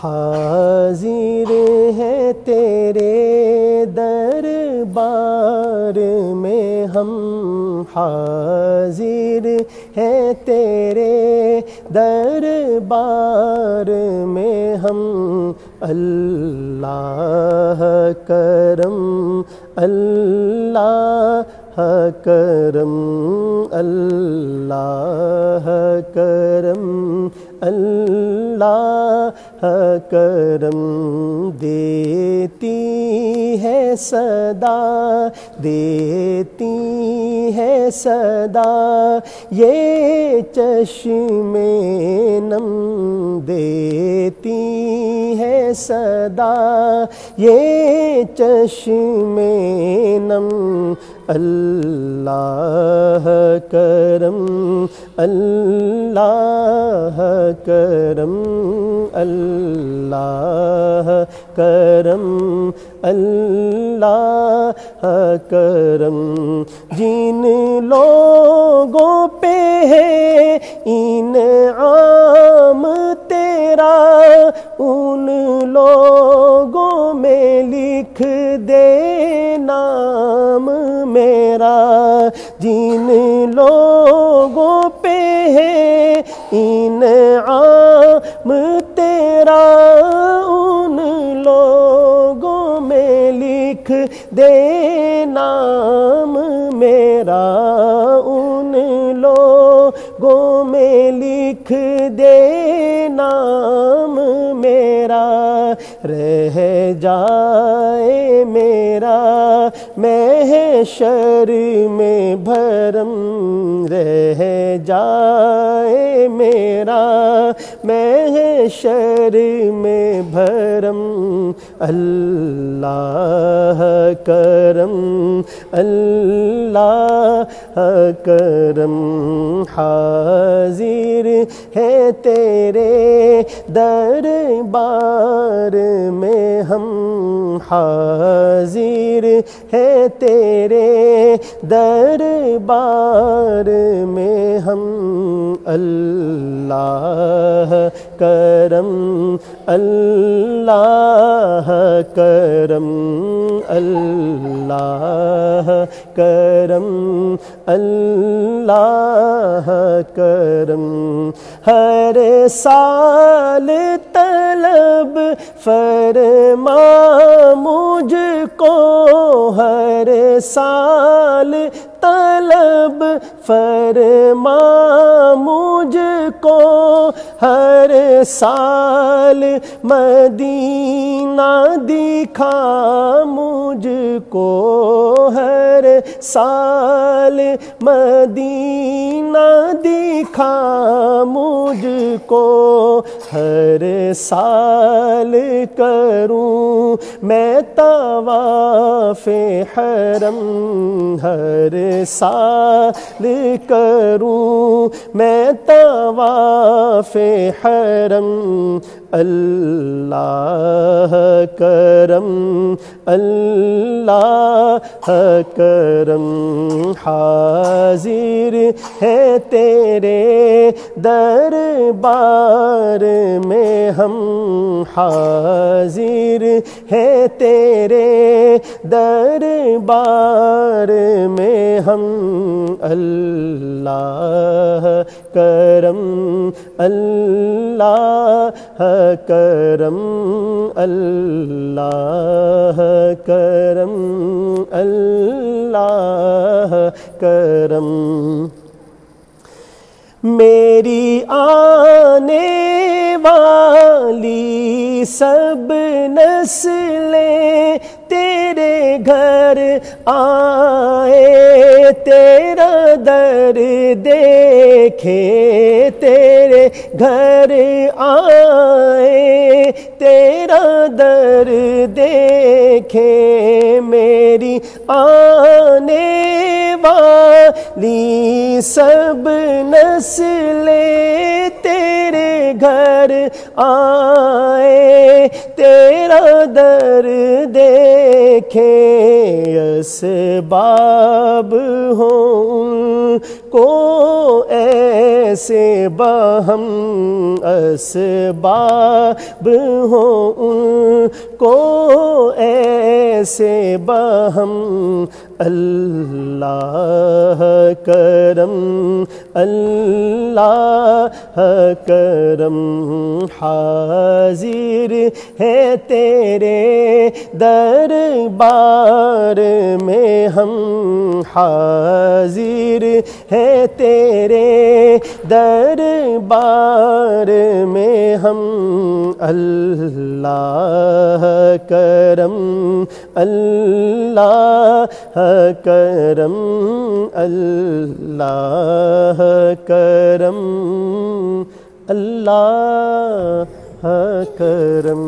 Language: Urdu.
حاضر ہے تیرے دربار میں ہم، حاضر ہے تیرے دربار میں ہم، اللہ کرم اللہ کرم اللہ کرم اللہ کرم، دیتی ہے صدا دیتی ہے صدا یہ چشم نم، دیتی ہے صدا یہ چشم نم، اللہ کرم اللہ کرم اللہ کرم اللہ کرم، جن لوگوں پہ ہے انعام تیرا ان لوگوں میں لکھ دے نام میرا، جن لوگوں پہ ہے انعام تیرا ان لوگوں میں لکھ دے نام میرا، ان لوگوں میں لکھ دے نام میرا، رہ جائے میرا محشر میں بھرم، رہ جائے میرا محشر میں بھرم، اللہ کرم اللہ کرم، حاضر ہے تیرے دربار میں ہم، حاضر ہے تیرے دربار میں ہم، اللہ کرم اللہ کرم اللہ کرم اللہ کرم، ہر سال طلب فرما مجھ کو، ہر سال طلب فرما مجھ کو، ہر سال مدینہ دکھا مجھ کو، ہر سال مدینہ دکھا مجھ کو، ہر سال کروں میں طواف حرم، ہر سال کروں میں طواف حرم، اللہ کرم اللہ کرم، حاضر ہے تیرے دربار میں ہم، حاضر ہے تیرے دربار میں ہم، اللہ کرم اللہ کرم اللہ کرم اللہ کرم، میری آنے والی سب نسلیں تیرے گھر آئے، تیرا در دیکھے، تیرے گھر آئے، تیرا در دیکھے، میری آنے والی سب نسلیں تیرے گھر آئے، تیرا در دیکھے، اسباب ہوں کو ایسے باہم اسباب ہوں ان کو ایسے باہم اللہ کرم اللہ کرم حاضر ہے تیرے دربار میں ہم حاضر ہے تیرے دربار میں ہم اللہ کرم اللہ کرم اللہ کرم اللہ کرم